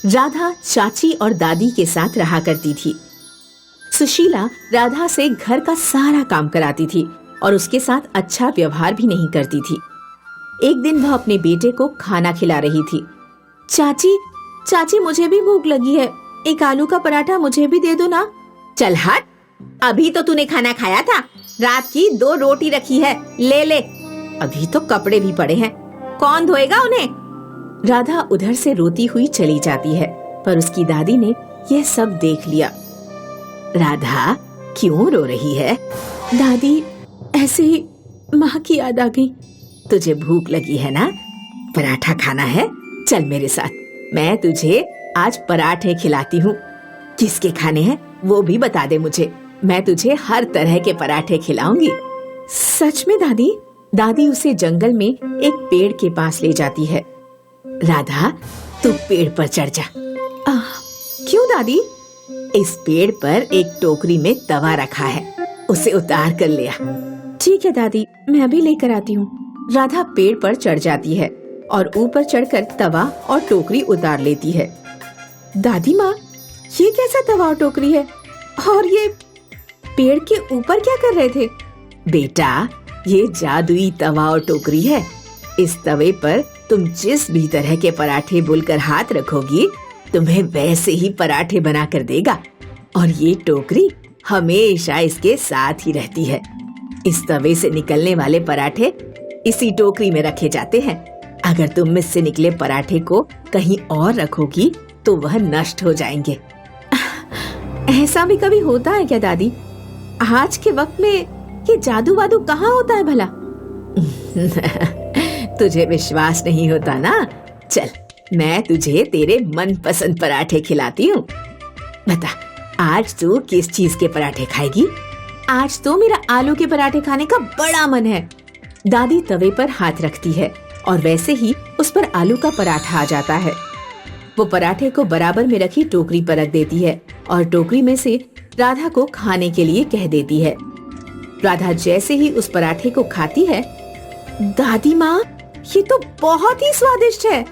राधा चाची और दादी के साथ रहा करती थी। सुशीला राधा से घर का सारा काम कराती थी और उसके साथ अच्छा व्यवहार भी नहीं करती थी। एक दिन वह अपने बेटे को खाना खिला रही थी। चाची चाची मुझे भी भूख लगी है, एक आलू का पराठा मुझे भी दे दो ना। चल हट, अभी तो तूने खाना खाया था, रात की 2 रोटी रखी है, ले ले। अभी तो कपड़े भी पड़े हैं, कौन धोएगा उन्हें। राधा उधर से रोती हुई चली जाती है, पर उसकी दादी ने यह सब देख लिया। राधा क्यों रो रही है? दादी ऐसे ही माँ की याद आ गई। तुझे भूख लगी है ना, पराठा खाना है, चल मेरे साथ, मैं तुझे आज पराठे खिलाती हूँ। किसके खाने हैं वो भी बता दे मुझे, मैं तुझे हर तरह के पराठे खिलाऊंगी। सच में दादी? दादी उसे जंगल में एक पेड़ के पास ले जाती है। राधा तू पेड़ पर चढ़ जा। क्यों दादी? इस पेड़ पर एक टोकरी में तवा रखा है, उसे उतार कर ले आ। ठीक है दादी, मैं अभी लेकर आती हूँ। राधा पेड़ पर चढ़ जाती है और ऊपर चढ़कर तवा और टोकरी उतार लेती है। दादी माँ, ये कैसा तवा और टोकरी है, और ये पेड़ के ऊपर क्या कर रहे थे? बेटा, ये जादुई तवा और टोकरी है। इस तवे पर तुम जिस भी तरह के पराठे बोलकर हाथ रखोगी, तुम्हें वैसे ही पराठे बना कर देगा। और ये टोकरी हमेशा इसके साथ ही रहती है। इस तवे से निकलने वाले पराठे इसी टोकरी में रखे जाते हैं। अगर तुम इससे निकले पराठे को कहीं और रखोगी तो वह नष्ट हो जाएंगे। ऐसा भी कभी होता है क्या दादी? आज के वक्त में ये जादू वादू कहाँ होता है भला? तुझे विश्वास नहीं होता ना? चल, मैं तुझे तेरे मनपसंद पराठे खिलाती हूँ। बता, आज तू किस चीज के पराठे खाएगी? आज तो मेरा आलू के पराठे खाने का बड़ा मन है। दादी तवे पर हाथ रखती है और वैसे ही उस पर आलू का पराठा आ जाता है। वो पराठे को बराबर में रखी टोकरी पर रख देती है और टोकरी में से राधा को खाने के लिए कह देती है। राधा जैसे ही उस पराठे को खाती है, दादी माँ, ये तो बहुत ही स्वादिष्ट है,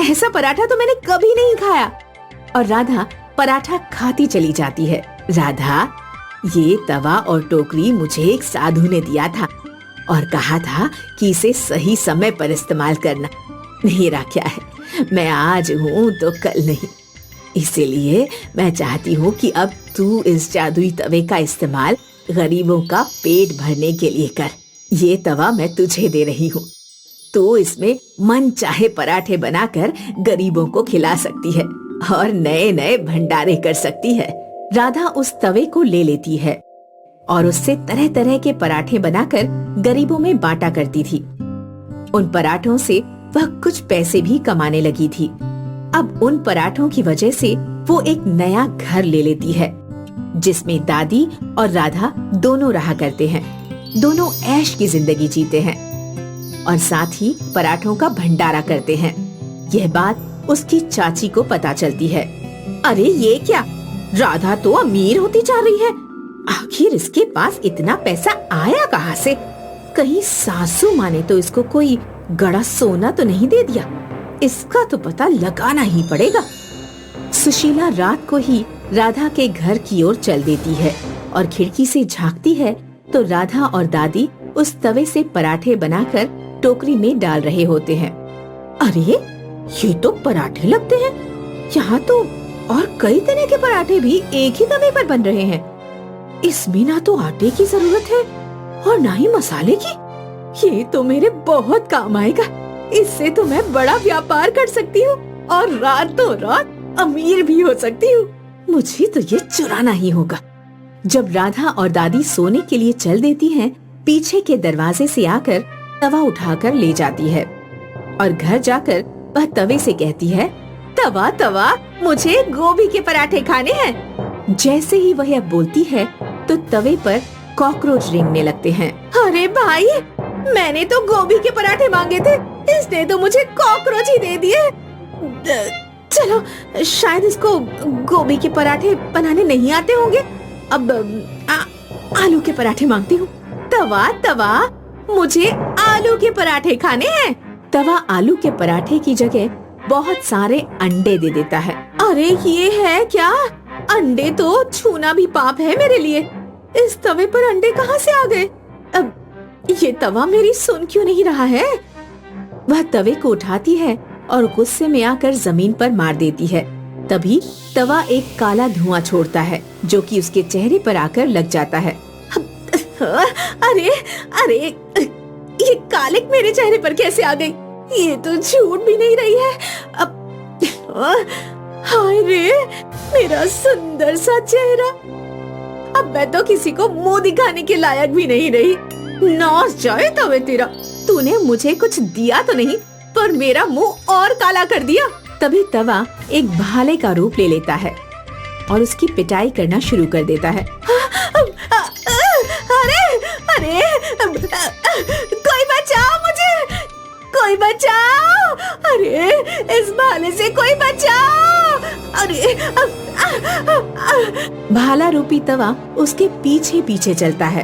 ऐसा पराठा तो मैंने कभी नहीं खाया। और राधा पराठा खाती चली जाती है। राधा, ये तवा और टोकरी मुझे एक साधु ने दिया था और कहा था कि इसे सही समय पर इस्तेमाल करना। मेरा क्या है, मैं आज हूँ तो कल नहीं। इसीलिए मैं चाहती हूँ कि अब तू इस जादुई तवे का इस्तेमाल गरीबों का पेट भरने के लिए कर। ये तवा मैं तुझे दे रही हूँ, तो इसमें मन चाहे पराठे बनाकर गरीबों को खिला सकती है और नए नए भंडारे कर सकती है। राधा उस तवे को ले लेती है और उससे तरह तरह के पराठे बनाकर गरीबों में बांटा करती थी। उन पराठों से वह कुछ पैसे भी कमाने लगी थी। अब उन पराठों की वजह से वो एक नया घर ले लेती है, जिसमें दादी और राधा दोनों रहा करते हैं। दोनों ऐश की जिंदगी जीते हैं और साथ ही पराठों का भंडारा करते हैं। यह बात उसकी चाची को पता चलती है। अरे ये क्या, राधा तो अमीर होती जा रही है। आखिर इसके पास इतना पैसा आया कहाँ से? कहीं सासू माँ ने तो इसको कोई गड़ा सोना तो नहीं दे दिया? इसका तो पता लगाना ही पड़ेगा। सुशीला रात को ही राधा के घर की ओर चल देती है और खिड़की से झांकती है तो राधा और दादी उस तवे से पराठे बनाकर टोकरी में डाल रहे होते हैं। अरे ये तो पराठे लगते हैं। यहाँ तो और कई तरह के पराठे भी एक ही तवे पर बन रहे हैं। इसमें ना तो आटे की जरूरत है और ना ही मसाले की। ये तो मेरे बहुत काम आएगा। इससे तो मैं बड़ा व्यापार कर सकती हूँ और रातों रात अमीर भी हो सकती हूँ। मुझे तो ये चुराना ही होगा। जब राधा और दादी सोने के लिए चल देती हैं, पीछे के दरवाजे से आकर तवा उठाकर ले जाती है और घर जाकर वह तवे से कहती है, तवा तवा, मुझे गोभी के पराठे खाने हैं। जैसे ही वह बोलती है तो तवे पर कॉकरोच रेंगने लगते हैं। अरे भाई, मैंने तो गोभी के पराठे मांगे थे, इसने तो मुझे कॉकरोच ही दे दिए। चलो, शायद इसको गोभी के पराठे बनाने नहीं आते होंगे। अब आलू के पराठे मांगती हूँ। तवा तवा, मुझे आलू के पराठे खाने हैं। तवा आलू के पराठे की जगह बहुत सारे अंडे दे देता है। अरे ये है क्या? अंडे तो छूना भी पाप है मेरे लिए। इस तवे पर अंडे कहाँ से आ गए? अब ये तवा मेरी सुन क्यों नहीं रहा है? वह तवे को उठाती है और गुस्से में आकर जमीन पर मार देती है। तभी तवा एक काला धुआं छोड़ता है जो कि उसके चेहरे पर आकर लग जाता है। अरे अरे, ये कालिक मेरे चेहरे पर कैसे आ गई? ये तो झूठ भी नहीं रही है। अब हाय रे, मेरा सुंदर सा चेहरा। अब मैं तो किसी को मुंह दिखाने के लायक भी नहीं रही। नाश जाए तवे तेरा। तूने मुझे कुछ दिया तो नहीं, पर मेरा मुंह और काला कर दिया। तभी तवा एक भाले का रूप ले लेता है और उसकी पिटाई करना शुरू कर देता है। अरे अरे, कोई बचाओ मुझे, कोई बचाओ! अरे इस भाले से कोई बचाओ! अरे भाला रूपी तवा उसके पीछे पीछे चलता है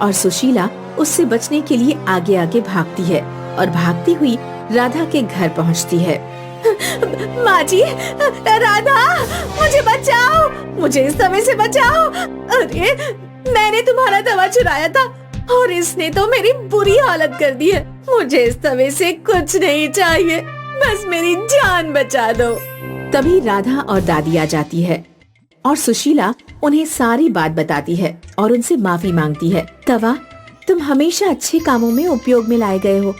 और सुशीला उससे बचने के लिए आगे आगे भागती है और भागती हुई राधा के घर पहुंचती है। माँ जी, राधा, मुझे बचाओ, मुझे इस तवे से बचाओ। अरे मैंने तुम्हारा तवा चुराया था और इसने तो मेरी बुरी हालत कर दी है। मुझे इस तवे से कुछ नहीं चाहिए, बस मेरी जान बचा दो। तभी राधा और दादी आ जाती है और सुशीला उन्हें सारी बात बताती है और उनसे माफी मांगती है। तवा, तुम हमेशा अच्छे कामों में उपयोग में लाए गए हो,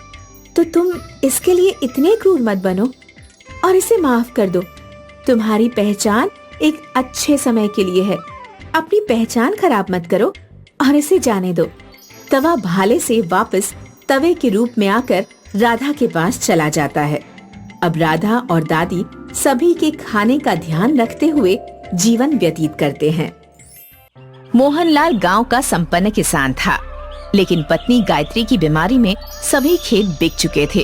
तो तुम इसके लिए इतने क्रूर मत बनो और इसे माफ कर दो। तुम्हारी पहचान एक अच्छे समय के लिए है, अपनी पहचान खराब मत करो और इसे जाने दो। तवा भाले से वापस तवे के रूप में आकर राधा के पास चला जाता है। अब राधा और दादी सभी के खाने का ध्यान रखते हुए जीवन व्यतीत करते हैं। मोहनलाल गांव का संपन्न किसान था, लेकिन पत्नी गायत्री की बीमारी में सभी खेत बिक चुके थे,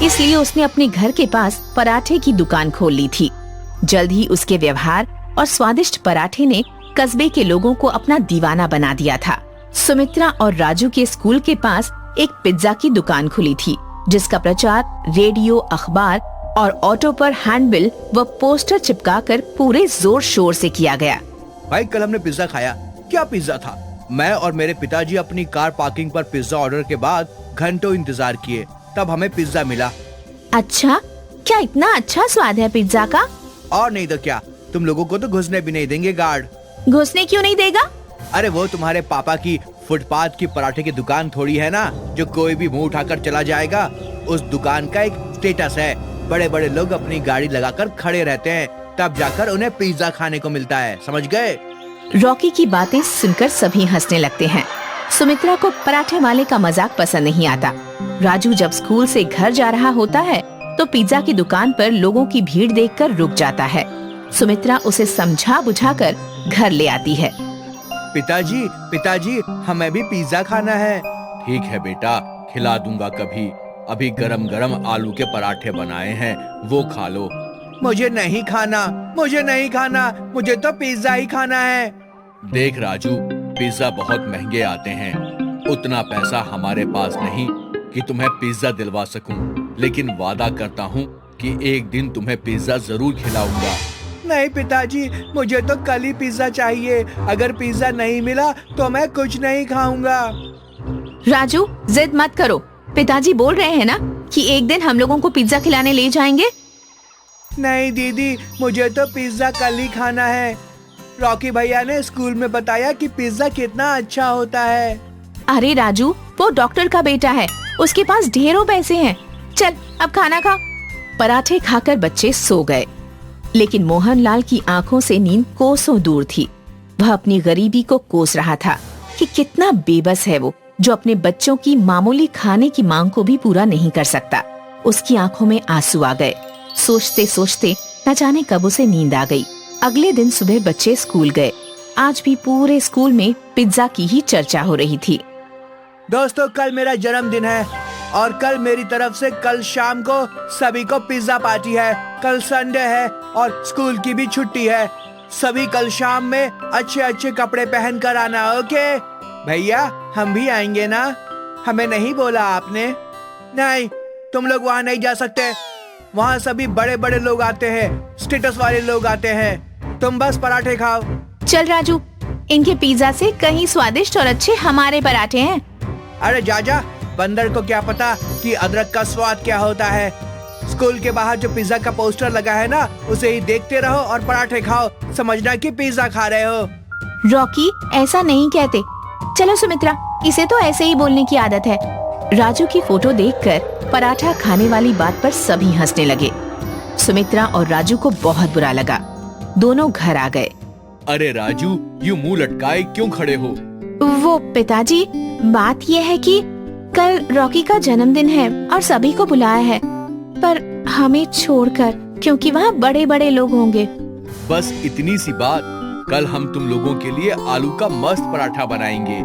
इसलिए उसने अपने घर के पास पराठे की दुकान खोल ली थी। जल्द ही उसके व्यवहार और स्वादिष्ट पराठे ने कस्बे के लोगों को अपना दीवाना बना दिया था। सुमित्रा और राजू के स्कूल के पास एक पिज्जा की दुकान खुली थी, जिसका प्रचार रेडियो, अखबार और ऑटो पर हैंडबिल व पोस्टर चिपकाकर पूरे जोर शोर से किया गया। भाई, कल हमने पिज्जा खाया। क्या पिज्जा था! मैं और मेरे पिताजी अपनी कार पार्किंग पर पिज्जा ऑर्डर के बाद घंटों इंतजार किए, तब हमें पिज्जा मिला। अच्छा, क्या इतना अच्छा स्वाद है पिज्जा का? और नहीं तो क्या, तुम लोगों को तो घुसने भी नहीं देंगे गार्ड। घुसने क्यों नहीं देगा? अरे वो तुम्हारे पापा की फुटपाथ की पराठे की दुकान थोड़ी है ना, जो कोई भी मुंह उठाकर चला जाएगा। उस दुकान का एक स्टेटस है, बड़े बड़े लोग अपनी गाड़ी लगाकर खड़े रहते हैं, तब जाकर उन्हें पिज्जा खाने को मिलता है, समझ गए? रॉकी की बातें सुनकर सभी हंसने लगते हैं। सुमित्रा को पराठे वाले का मजाक पसंद नहीं आता। राजू जब स्कूल से घर जा रहा होता है तो पिज्जा की दुकान पर लोगों की भीड़ देखकर रुक जाता है। सुमित्रा उसे समझा बुझाकर घर ले आती है। पिताजी, पिताजी, हमें भी पिज्जा खाना है। ठीक है बेटा, खिला दूंगा कभी। अभी गरम गरम आलू के पराठे बनाए हैं, वो खा लो। मुझे नहीं खाना, मुझे नहीं खाना, मुझे तो पिज्जा ही खाना है। देख राजू, पिज्जा बहुत महंगे आते हैं, उतना पैसा हमारे पास नहीं कि तुम्हें पिज्जा दिलवा सकूं, लेकिन वादा करता हूं कि एक दिन तुम्हें पिज्जा जरूर खिलाऊंगा। नहीं पिताजी, मुझे तो कल ही पिज्जा चाहिए। अगर पिज्जा नहीं मिला तो मैं कुछ नहीं खाऊंगा। राजू, जिद मत करो, पिताजी बोल रहे हैं ना कि एक दिन हम लोगों को पिज्जा खिलाने ले जाएंगे। नहीं दीदी, मुझे तो पिज्जा कल ही खाना है। रॉकी भैया ने स्कूल में बताया कि पिज्जा कितना अच्छा होता है। अरे राजू, वो डॉक्टर का बेटा है, उसके पास ढेरों पैसे हैं। चल अब खाना खा। पराठे खाकर बच्चे सो गए, लेकिन मोहनलाल की आंखों से नींद कोसों दूर थी। वह अपनी गरीबी को कोस रहा था कि कितना बेबस है वो, जो अपने बच्चों की मामूली खाने की मांग को भी पूरा नहीं कर सकता। उसकी आंखों में आंसू आ गए। सोचते सोचते न जाने कब उसे नींद आ गई। अगले दिन सुबह बच्चे स्कूल गए। आज भी पूरे स्कूल में पिज्जा की ही चर्चा हो रही थी। दोस्तों, कल मेरा जन्मदिन है और कल मेरी तरफ से कल शाम को सभी को पिज्जा पार्टी है। कल संडे है और स्कूल की भी छुट्टी है। सभी कल शाम में अच्छे अच्छे कपड़े पहन कर आना, ओके? भैया, हम भी आएंगे ना? हमें नहीं बोला आपने? नहीं, तुम लोग वहाँ नहीं जा सकते। वहाँ सभी बड़े बड़े लोग आते हैं, स्टेटस वाले लोग आते हैं। तुम बस पराठे खाओ। चल राजू, इनके पिज्जा से कहीं स्वादिष्ट और अच्छे हमारे पराठे हैं। अरे जा, बंदर को क्या पता कि अदरक का स्वाद क्या होता है। स्कूल के बाहर जो पिज्जा का पोस्टर लगा है ना, उसे ही देखते रहो और पराठे खाओ, समझना कि पिज्जा खा रहे हो। रॉकी, ऐसा नहीं कहते। चलो सुमित्रा, इसे तो ऐसे ही बोलने की आदत है। राजू की फोटो देखकर पराठा खाने वाली बात पर सभी हंसने लगे। सुमित्रा और राजू को बहुत बुरा लगा। दोनों घर आ गए। अरे राजू, यूं मुंह लटकाए क्यों खड़े हो? वो पिताजी, बात ये है कि कल रॉकी का जन्मदिन है और सभी को बुलाया है, पर हमें छोड़कर, क्योंकि वहाँ बड़े बड़े लोग होंगे। बस इतनी सी बात। कल हम तुम लोगों के लिए आलू का मस्त पराठा बनाएंगे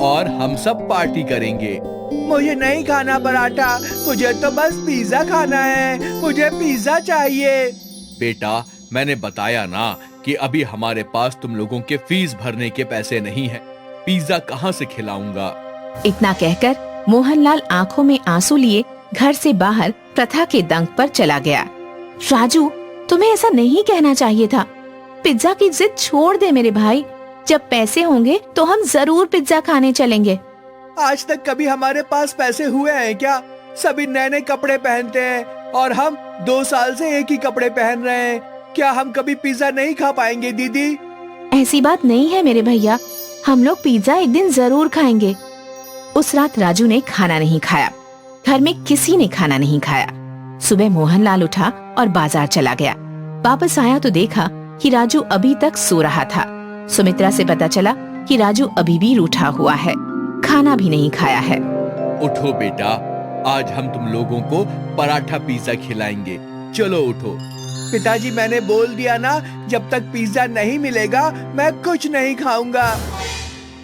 और हम सब पार्टी करेंगे। मुझे नहीं खाना पराठा, मुझे तो बस पिज्जा खाना है, मुझे पिज्जा चाहिए। बेटा, मैंने बताया ना कि अभी हमारे पास तुम लोगों के फीस भरने के पैसे नहीं हैं। पिज्जा कहाँ से खिलाऊंगा? इतना कहकर मोहनलाल आंखों में आंसू लिए घर से बाहर प्रथा के दंग पर चला गया। राजू, तुम्हें ऐसा नहीं कहना चाहिए था। पिज्जा की जिद छोड़ दे मेरे भाई। जब पैसे होंगे तो हम जरूर पिज्जा खाने चलेंगे। आज तक कभी हमारे पास पैसे हुए हैं क्या? सभी नए नए कपड़े पहनते हैं और हम 2 साल से एक ही कपड़े पहन रहे हैं। क्या हम कभी पिज्जा नहीं खा पाएंगे दीदी? ऐसी बात नहीं है मेरे भैया, हम लोग पिज्जा एक दिन जरूर खाएंगे। उस रात राजू ने खाना नहीं खाया। घर में किसी ने खाना नहीं खाया। सुबह मोहनलाल उठा और बाजार चला गया। वापस आया तो देखा कि राजू अभी तक सो रहा था। सुमित्रा से पता चला कि राजू अभी भी रूठा हुआ है, खाना भी नहीं खाया है। उठो बेटा, आज हम तुम लोगों को पराठा पिज्जा खिलाएंगे। चलो उठो। पिताजी, मैंने बोल दिया ना, जब तक पिज्जा नहीं मिलेगा मैं कुछ नहीं खाऊंगा।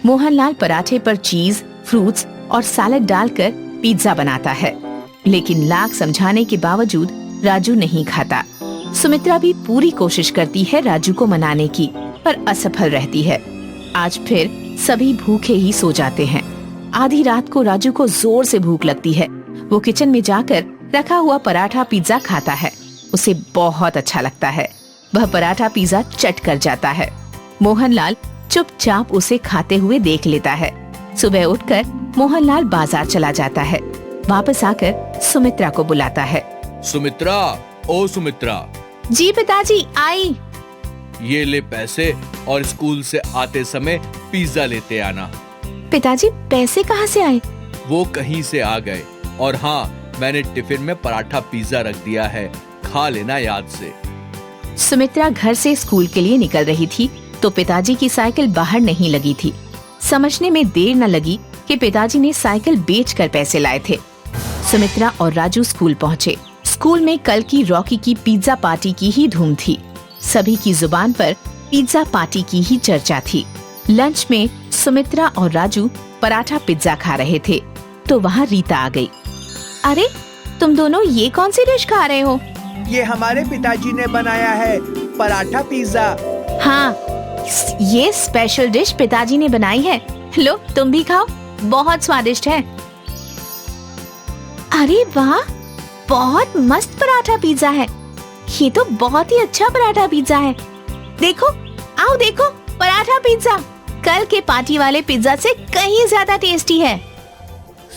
मोहनलाल पराठे पर चीज, फ्रूट्स और सैलेड डालकर पिज्जा बनाता है, लेकिन लाख समझाने के बावजूद राजू नहीं खाता। सुमित्रा भी पूरी कोशिश करती है राजू को मनाने की, पर असफल रहती है। आज फिर सभी भूखे ही सो जाते हैं। आधी रात को राजू को जोर से भूख लगती है। वो किचन में जाकर रखा हुआ पराठा पिज्जा खाता है। उसे बहुत अच्छा लगता है। वह पराठा पिज्जा चट कर जाता है। मोहनलाल चुपचाप उसे खाते हुए देख लेता है। सुबह उठकर मोहनलाल बाजार चला जाता है। वापस आकर सुमित्रा को बुलाता है। सुमित्रा, ओ सुमित्रा। जी पिताजी, आई। ये ले पैसे और स्कूल से आते समय पिज्जा लेते आना। पिताजी, पैसे कहाँ से आए? वो कहीं से आ गए। और हाँ, मैंने टिफिन में पराठा पिज्जा रख दिया है, खा लेना याद से। सुमित्रा घर से स्कूल के लिए निकल रही थी तो पिताजी की साइकिल बाहर नहीं लगी थी। समझने में देर न लगी कि पिताजी ने साइकिल बेचकर पैसे लाए थे। सुमित्रा और राजू स्कूल पहुँचे। स्कूल में कल की रॉकी की पिज्जा पार्टी की ही धूम थी। सभी की जुबान पर पिज्जा पार्टी की ही चर्चा थी। लंच में सुमित्रा और राजू पराठा पिज्जा खा रहे थे तो वहाँ रीता आ गई। अरे, तुम दोनों ये कौन सी डिश खा रहे हो? ये हमारे पिताजी ने बनाया है, पराठा पिज्जा। हाँ, ये स्पेशल डिश पिताजी ने बनाई है। लो, तुम भी खाओ, बहुत स्वादिष्ट है। अरे वाह, बहुत मस्त पराठा पिज्जा है। ये तो बहुत ही अच्छा पराठा पिज्जा है। देखो, आओ देखो, पराठा पिज्जा कल के पार्टी वाले पिज्जा से कहीं ज्यादा टेस्टी है।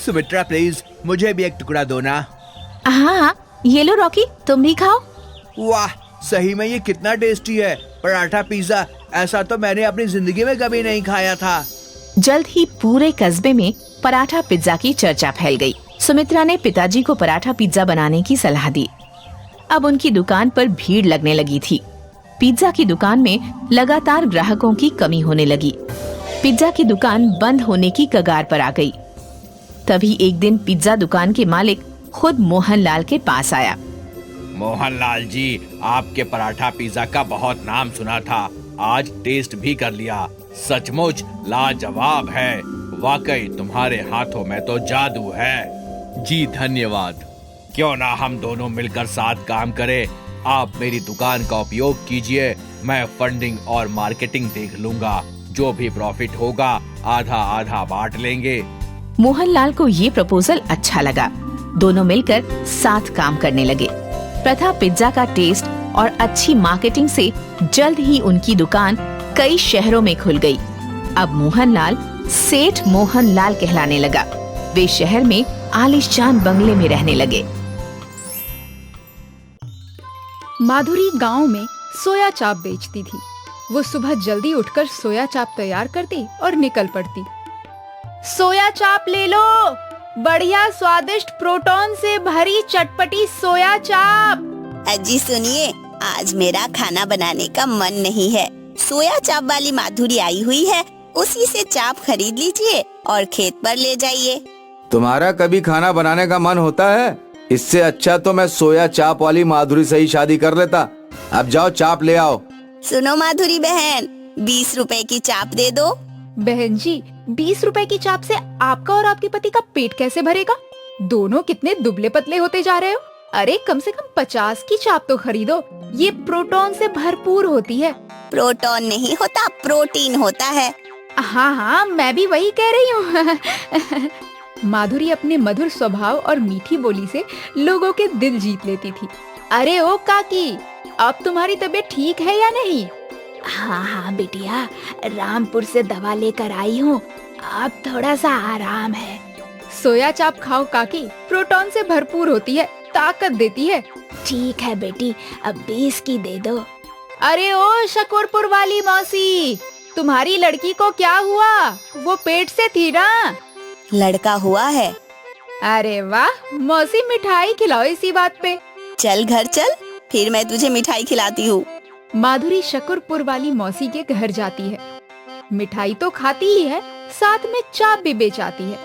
सुमित्रा प्लीज, मुझे भी एक टुकड़ा दो ना। हाँ, ये लो रॉकी, तुम भी खाओ। वाह, सही में ये कितना टेस्टी है पराठा पिज्जा। ऐसा तो मैंने अपनी जिंदगी में कभी नहीं खाया था। जल्द ही पूरे कस्बे में पराठा पिज्जा की चर्चा फैल गई। सुमित्रा ने पिताजी को पराठा पिज्जा बनाने की सलाह दी। अब उनकी दुकान पर भीड़ लगने लगी थी। पिज्जा की दुकान में लगातार ग्राहकों की कमी होने लगी। पिज्जा की दुकान बंद होने की कगार पर आ गई। तभी एक दिन पिज्जा दुकान के मालिक खुद मोहनलाल के पास आया। मोहनलाल जी, आपके पराठा पिज्जा का बहुत नाम सुना था, आज टेस्ट भी कर लिया। सचमुच लाजवाब है। वाकई तुम्हारे हाथों में तो जादू है। जी धन्यवाद। क्यों ना हम दोनों मिलकर साथ काम करें। आप मेरी दुकान का उपयोग कीजिए, मैं फंडिंग और मार्केटिंग देख लूंगा। जो भी प्रॉफिट होगा आधा आधा बांट लेंगे। मोहनलाल को ये प्रपोजल अच्छा लगा। दोनों मिलकर साथ काम करने लगे। प्रथा पिज्जा का टेस्ट और अच्छी मार्केटिंग से जल्द ही उनकी दुकान कई शहरों में खुल गई। अब मोहनलाल सेठ मोहनलाल कहलाने लगा। वे शहर में आलीशान बंगले में रहने लगे। माधुरी गांव में सोया चाप बेचती थी। वो सुबह जल्दी उठकर सोया चाप तैयार करती और निकल पड़ती। सोया चाप ले लो, बढ़िया स्वादिष्ट प्रोटीन से भरी चटपटी सोया चाप। अजी सुनिए, आज मेरा खाना बनाने का मन नहीं है। सोया चाप वाली माधुरी आई हुई है, उसी से चाप खरीद लीजिए और खेत पर ले जाइए। तुम्हारा कभी खाना बनाने का मन होता है? इससे अच्छा तो मैं सोया चाप वाली माधुरी से ही शादी कर लेता। अब जाओ चाप ले आओ। सुनो माधुरी बहन, 20 रुपए की चाप दे दो। बहन जी, 20 रुपए की चाप से आपका और आपके पति का पेट कैसे भरेगा? दोनों कितने दुबले पतले होते जा रहे हो। अरे कम से कम 50 की चाप तो खरीदो, ये प्रोटीन से भरपूर होती है। प्रोटीन नहीं होता, प्रोटीन होता है। हाँ हाँ, मैं भी वही कह रही हूँ। माधुरी अपने मधुर स्वभाव और मीठी बोली से लोगों के दिल जीत लेती थी। अरे ओ काकी, अब तुम्हारी तबीयत ठीक है या नहीं? हाँ हाँ बिटिया, रामपुर से दवा लेकर आई हूँ, अब थोड़ा सा आराम है। सोया चाप खाओ काकी, प्रोटीन से भरपूर होती है, ताकत देती है। ठीक है बेटी, अब 20 की दे दो। अरे ओ शकरपुर वाली मौसी, तुम्हारी लड़की को क्या हुआ? वो पेट से थी ना? लड़का हुआ है। अरे वाह मौसी, मिठाई खिलाओ इसी बात पे। चल घर चल, फिर मैं तुझे मिठाई खिलाती हूँ। माधुरी शकरपुर वाली मौसी के घर जाती है। मिठाई तो खाती ही है, साथ में चाप भी बेच आती है।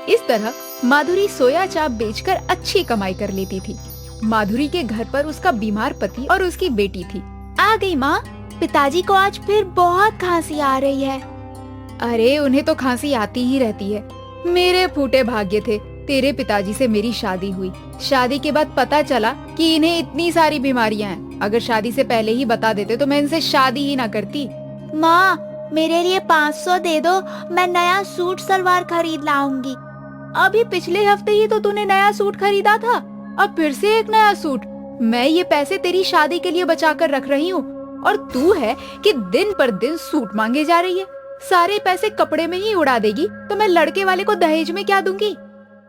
इस तरह माधुरी सोया चाप बेचकर अच्छी कमाई कर लेती थी। माधुरी के घर पर उसका बीमार पति और उसकी बेटी थी। आ गई माँ, पिताजी को आज फिर बहुत खांसी आ रही है। अरे उन्हें तो खांसी आती ही रहती है। मेरे फूटे भाग्य थे, तेरे पिताजी से मेरी शादी हुई। शादी के बाद पता चला कि इन्हें इतनी सारी बीमारियां हैं। अगर शादी से पहले ही बता देते तो मैं इनसे शादी ही ना करती। माँ, मेरे लिए 500 दे दो, मैं नया सूट सलवार खरीद लाऊंगी। अभी पिछले हफ्ते ही तो तूने नया सूट खरीदा था, अब फिर से एक नया सूट। मैं ये पैसे तेरी शादी के लिए बचा कर रख रही हूँ और तू है कि दिन पर दिन सूट मांगे जा रही है। सारे पैसे कपड़े में ही उड़ा देगी तो मैं लड़के वाले को दहेज में क्या दूंगी?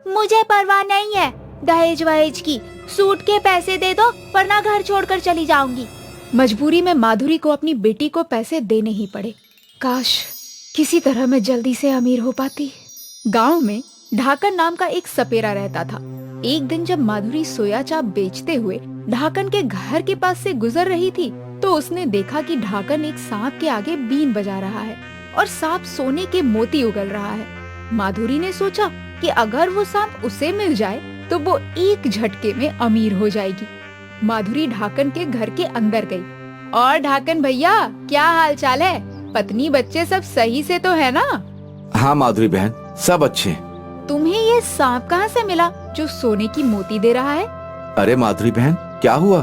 मुझे परवाह नहीं है दहेज वहेज की, सूट के पैसे दे दो वरना घर छोड़कर चली जाऊंगी। मजबूरी में माधुरी को अपनी बेटी को पैसे देने ही पड़े। काश किसी तरह मैं जल्दी से अमीर हो पाती। गांव में ढाकन नाम का एक सपेरा रहता था। एक दिन जब माधुरी सोया चाप बेचते हुए ढाकन के घर के पास से गुजर रही थी तो उसने देखा कि ढाकन एक सांप के आगे बीन बजा रहा है और सांप सोने के मोती उगल रहा है। माधुरी ने सोचा कि अगर वो सांप उसे मिल जाए तो वो एक झटके में अमीर हो जाएगी। माधुरी ढाकन के घर के अंदर गई। और ढाकन भैया, क्या हाल चाल है? पत्नी बच्चे सब सही से तो है ना? हाँ माधुरी बहन, सब अच्छे। तुम्हें ये सांप कहाँ से मिला जो सोने की मोती दे रहा है? अरे माधुरी बहन, क्या हुआ?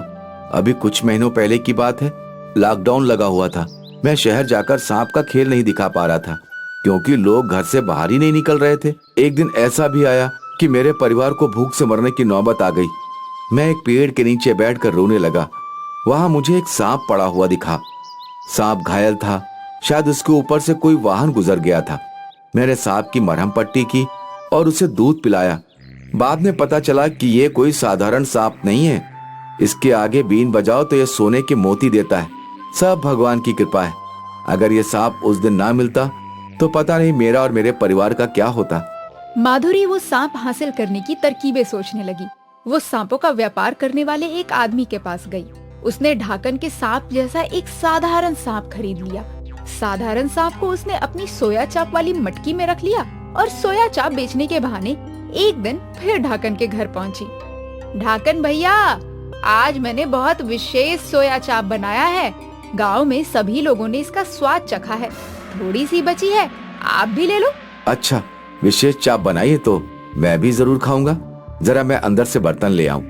अभी कुछ महीनों पहले की बात है, लॉकडाउन लगा हुआ था। मैं शहर जाकर सांप का खेल नहीं दिखा पा रहा था क्योंकि लोग घर से बाहर ही नहीं निकल रहे थे। एक दिन ऐसा भी आया कि मेरे परिवार को भूख से मरने की नौबत आ गई। मैं एक पेड़ के नीचे बैठकर रोने लगा। वहां मुझे एक सांप पड़ा हुआ दिखा। सांप घायल था, शायद उसके ऊपर से कोई वाहन गुजर गया था। मैंने सांप की मरहम पट्टी की और उसे दूध पिलाया। बाद में पता चला कि ये कोई साधारण सांप नहीं है। इसके आगे बीन बजाओ तो ये सोने के मोती देता है। सब भगवान की कृपा है। अगर ये सांप उस दिन ना मिलता तो पता नहीं मेरा और मेरे परिवार का क्या होता। माधुरी वो सांप हासिल करने की तरकीबें सोचने लगी। वो सांपों का व्यापार करने वाले एक आदमी के पास गई। उसने ढाकन के सांप जैसा एक साधारण सांप खरीद लिया। साधारण सांप को उसने अपनी सोया चाप वाली मटकी में रख लिया और सोया चाप बेचने के बहाने एक दिन फिर ढाकन के घर पहुंची। ढाकन भैया, आज मैंने बहुत विशेष सोया चाप बनाया है। गांव में सभी लोगों ने इसका स्वाद चखा है। थोड़ी सी बची है, आप भी ले लो। अच्छा, विशेष चाप बनाई है तो मैं भी जरूर खाऊंगा। जरा मैं अंदर से बर्तन ले आऊं।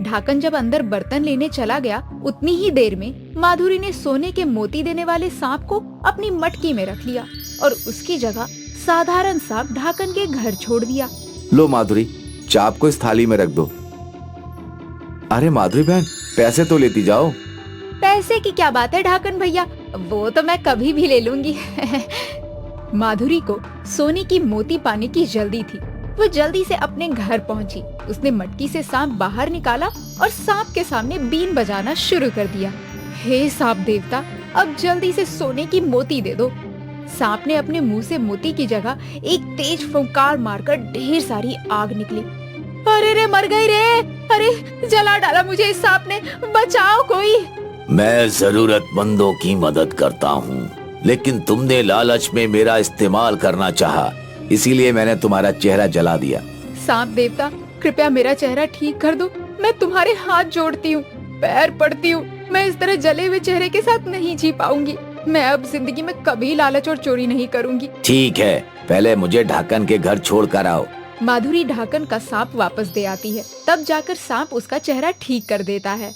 ढाकन जब अंदर बर्तन लेने चला गया, उतनी ही देर में माधुरी ने सोने के मोती देने वाले सांप को अपनी मटकी में रख लिया और उसकी जगह साधारण सांप ढाकन के घर छोड़ दिया। लो माधुरी, चाप को इस थाली में रख दो। अरे माधुरी बहन, पैसे तो लेती जाओ। पैसे की क्या बात है ढाकन भैया, वो तो मैं कभी भी ले लूंगी। माधुरी को सोने की मोती पाने की जल्दी थी। वो जल्दी से अपने घर पहुंची। उसने मटकी से सांप बाहर निकाला और सांप के सामने बीन बजाना शुरू कर दिया। हे सांप देवता, अब जल्दी से सोने की मोती दे दो। सांप ने अपने मुंह से मोती की जगह एक तेज फुंकार मारकर ढेर सारी आग निकली। अरे रे, मर गई रे, अरे जला डाला मुझे इस सांप ने, बचाओ कोई। मैं जरूरतमंदों की मदद करता हूँ, लेकिन तुमने लालच में मेरा इस्तेमाल करना चाहा, इसीलिए मैंने तुम्हारा चेहरा जला दिया। सांप देवता, कृपया मेरा चेहरा ठीक कर दो। मैं तुम्हारे हाथ जोड़ती हूँ, पैर पड़ती हूँ। मैं इस तरह जले हुए चेहरे के साथ नहीं जी पाऊंगी। मैं अब जिंदगी में कभी लालच और चोरी नहीं करूंगी। ठीक है, पहले मुझे ढाकन के घर छोड़ कर आओ। माधुरी ढाकन का सांप वापस दे आती है। तब जाकर सांप उसका चेहरा ठीक कर देता है।